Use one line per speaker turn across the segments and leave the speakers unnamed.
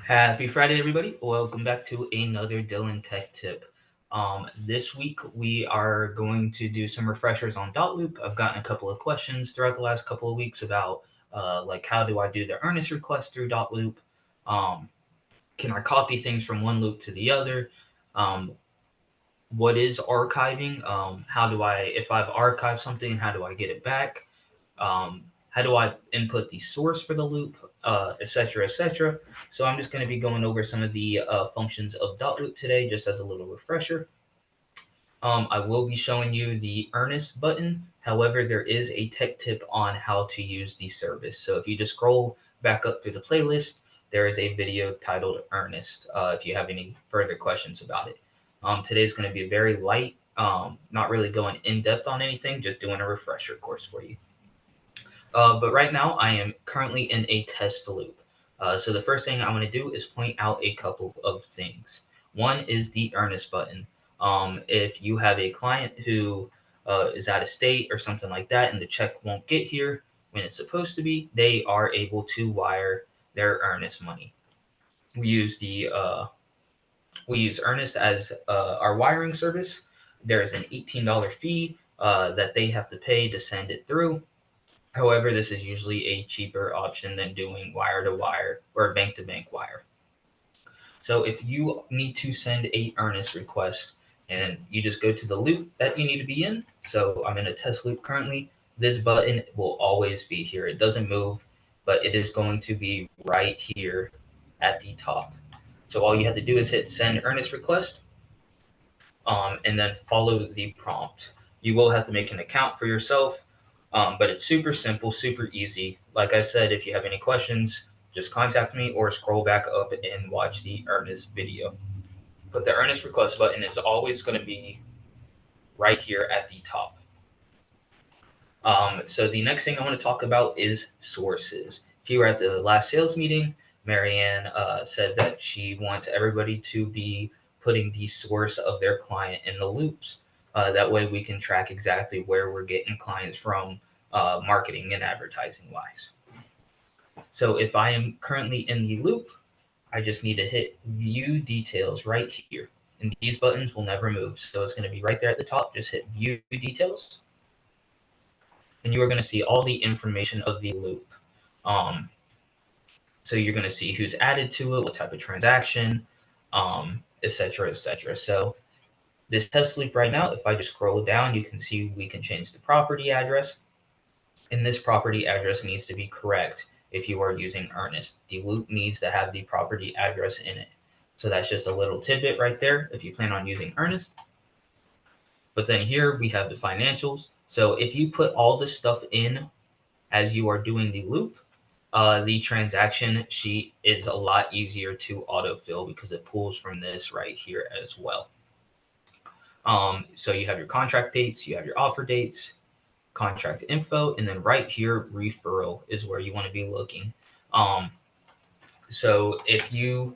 Happy Friday, everybody. Welcome back to another Dylan Tech Tip. This week, we are going to do some refreshers on Dotloop. I've gotten a couple of questions throughout the last couple of weeks about like how do I do the earnest request through Dotloop? Um, can I copy things from one loop to the other? Um, what is archiving? How do I, if I've archived something, how do I get it back? How do I input the source for the loop, etc., etc. So I'm just going to be going over some of the functions of Dotloop today, just as a little refresher. I will be showing you the earnest button. However, there is a tech tip on how to use the service. So if you just scroll back up through the playlist, there is a video titled Earnest if you have any further questions about it. Today is going to be very light, not really going in depth on anything, just doing a refresher course for you. But right now, I am currently in a test loop. So the first thing I want to do is point out a couple of things. One is the earnest button. If you have a client who is out of state or something like that, and the check won't get here when it's supposed to be, they are able to wire their earnest money. We use the we use Earnest as our wiring service. There is an $18 fee that they have to pay to send it through. However, this is usually a cheaper option than doing wire to wire or bank to bank wire. So if you need to send a earnest request and you just go to the loop that you need to be in, so I'm in a test loop currently, this button will always be here. It doesn't move, but it is going to be right here at the top. So all you have to do is hit send earnest request and then follow the prompt. You will have to make an account for yourself, but it's super simple, super easy. Like I said, if you have any questions, just contact me or scroll back up and watch the earnest video. But the earnest request button is always going to be right here at the top. So the next thing I want to talk about is sources. If you were at the last sales meeting, Marianne said that she wants everybody to be putting the source of their client in the loops. That way we can track exactly where we're getting clients from marketing and advertising wise. So if I am currently in the loop, I just need to hit view details right here. And these buttons will never move. So it's going to be right there at the top. Just hit view details and you are going to see all the information of the loop. Um, so you're going to see who's added to it, what type of transaction, etc., etc. So this test loop right now, if I just scroll down, you can see we can change the property address. And this property address needs to be correct if you are using Earnest. The loop needs to have the property address in it. So that's just a little tidbit right there if you plan on using Earnest. But then here we have the financials. So if you put all this stuff in as you are doing the loop, the transaction sheet is a lot easier to autofill because it pulls from this right here as well. So you have your contract dates, you have your offer dates, contract info, and then right here, referral is where you want to be looking. Um, so if you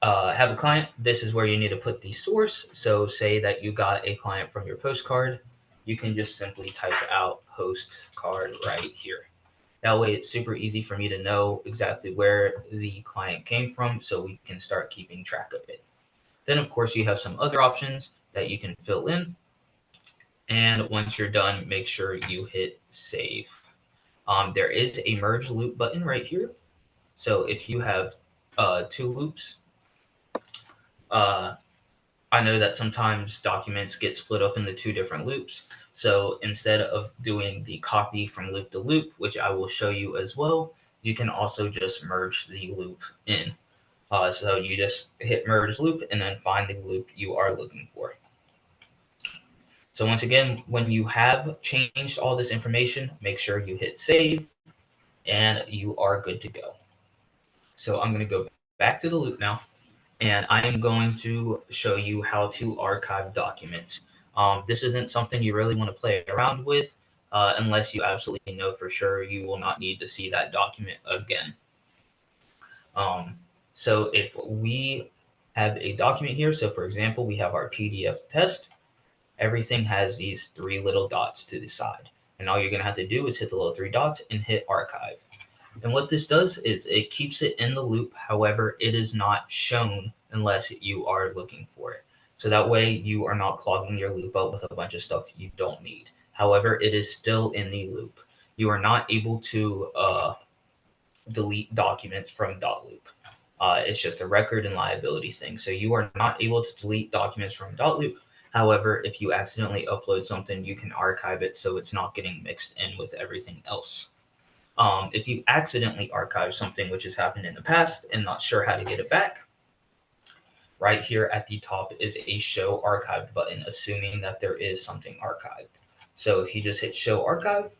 have a client, this is where you need to put the source. So say that you got a client from your postcard, you can just simply type out postcard right here. That way, it's super easy for me to know exactly where the client came from so we can start keeping track of it. Then, of course, you have some other options that you can fill in. And once you're done, make sure you hit save. There is a merge loop button right here. So if you have two loops, uh, I know that sometimes documents get split up into two different loops. So instead of doing the copy from loop to loop, which I will show you as well, you can also just merge the loop in. So you just hit merge loop and then find the loop you are looking for. So once again, when you have changed all this information, make sure you hit save and you are good to go. So I'm going to go back to the loop now and I am going to show you how to archive documents. This isn't something you really want to play around with unless you absolutely know for sure you will not need to see that document again. Um, so if we have a document here, so for example, we have our PDF test, everything has these three little dots to the side. And all you're going to have to do is hit the little three dots and hit archive. And what this does is it keeps it in the loop. However, it is not shown unless you are looking for it. So that way you are not clogging your loop up with a bunch of stuff you don't need. However, it is still in the loop. You are not able to delete documents from Dotloop. It's just a record and liability thing. So you are not able to delete documents from Dotloop. However, if you accidentally upload something, you can archive it so it's not getting mixed in with everything else. If you accidentally archive something, which has happened in the past, and not sure how to get it back, right here at the top is a show archived button, assuming that there is something archived. So if you just hit show archive,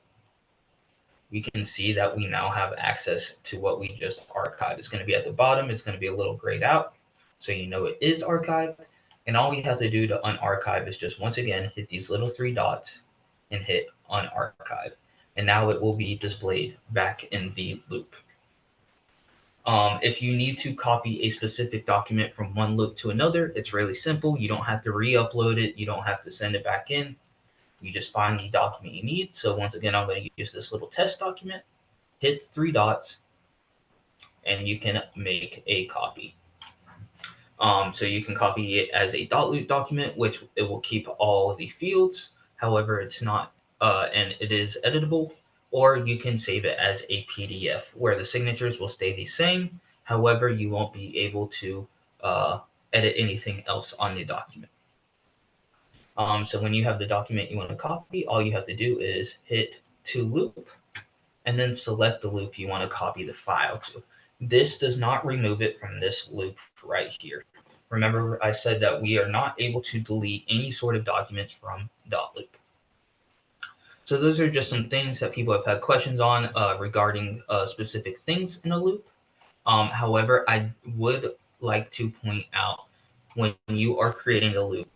we can see that we now have access to what we just archived. It's going to be at the bottom. It's going to be a little grayed out, so you know it is archived. And all we have to do to unarchive is just once again hit these little three dots and hit unarchive. And now it will be displayed back in the loop. If you need to copy a specific document from one loop to another, it's really simple. You don't have to re-upload it. You don't have to send it back in. You just find the document you need. So once again, I'm going to use this little test document, hit three dots, and you can make a copy. So you can copy it as a Dotloop document, which it will keep all the fields. However, it's not, and it is editable. Or you can save it as a PDF where the signatures will stay the same. However, you won't be able to uh, edit anything else on the document. So when you have the document you want to copy, all you have to do is hit to loop and then select the loop you want to copy the file to. This does not remove it from this loop right here. Remember, I said that we are not able to delete any sort of documents from Dotloop. So those are just some things that people have had questions on regarding specific things in a loop. However, I would like to point out when you are creating a loop,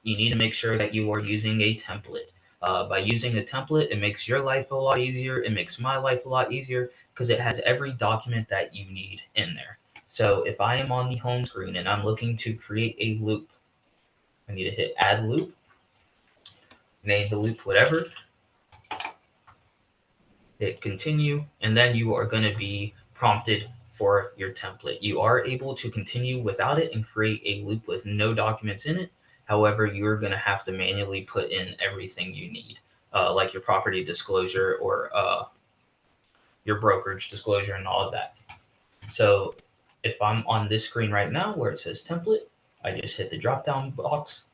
you need to make sure that you are using a template. By using a template, it makes your life a lot easier. It makes my life a lot easier because it has every document that you need in there. So if I am on the home screen and I'm looking to create a loop, I need to hit add loop, name the loop whatever, hit continue, and then you are going to be prompted for your template. You are able to continue without it and create a loop with no documents in it. However, you're going to have to manually put in everything you need, like your property disclosure or your brokerage disclosure and all of that. So if I'm on this screen right now where it says template, I just hit the drop down box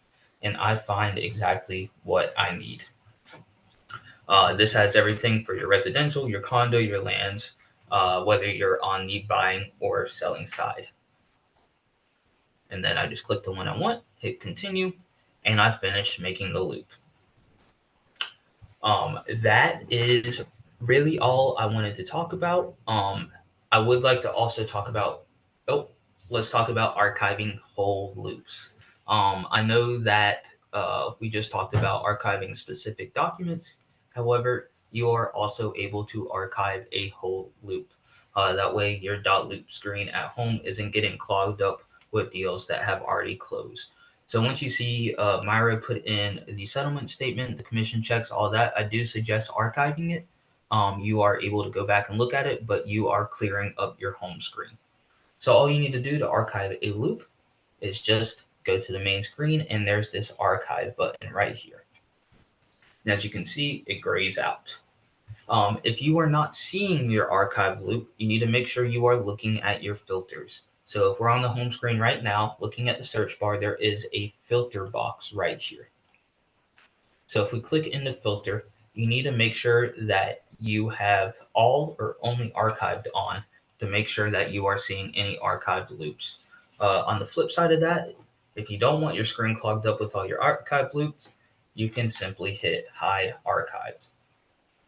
and I find exactly what I need. This has everything for your residential, your condo, your lands, whether you're on the buying or selling side. And then I just click the one I want, hit continue, and I finish making the loop. That is really all I wanted to talk about. I would like to also talk about, oh, let's talk about archiving whole loops. I know that we just talked about archiving specific documents. However, you are also able to archive a whole loop. That way, your Dotloop screen at home isn't getting clogged up with deals that have already closed. So once you see Myra put in the settlement statement, the commission checks, all that, I do suggest archiving it. You are able to go back and look at it, but you are clearing up your home screen. So all you need to do to archive a loop is just go to the main screen and there's this archive button right here. And as you can see, it grays out. If you are not seeing your archive loop, you need to make sure you are looking at your filters. So if we're on the home screen right now, looking at the search bar, there is a filter box right here. So if we click in the filter, you need to make sure that you have all or only archived on to make sure that you are seeing any archived loops. On the flip side of that, if you don't want your screen clogged up with all your archived loops, you can simply hit hide archived.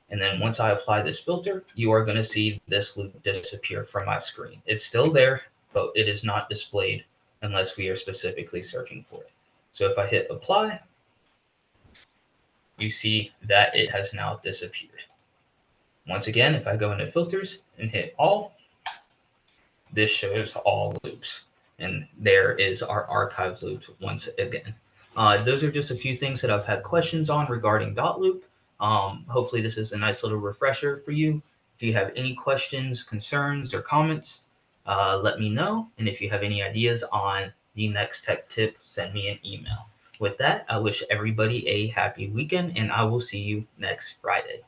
And then once I apply this filter, you are going to see this loop disappear from my screen. It's still there, but it is not displayed unless we are specifically searching for it. So if I hit apply, you see that it has now disappeared. Once again, if I go into filters and hit all, this shows all loops. And there is our archive loop once again. Those are just a few things that I've had questions on regarding Dotloop. Hopefully this is a nice little refresher for you. If you have any questions, concerns, or comments, let me know. And if you have any ideas on the next tech tip, send me an email. With that, I wish everybody a happy weekend, and I will see you next Friday.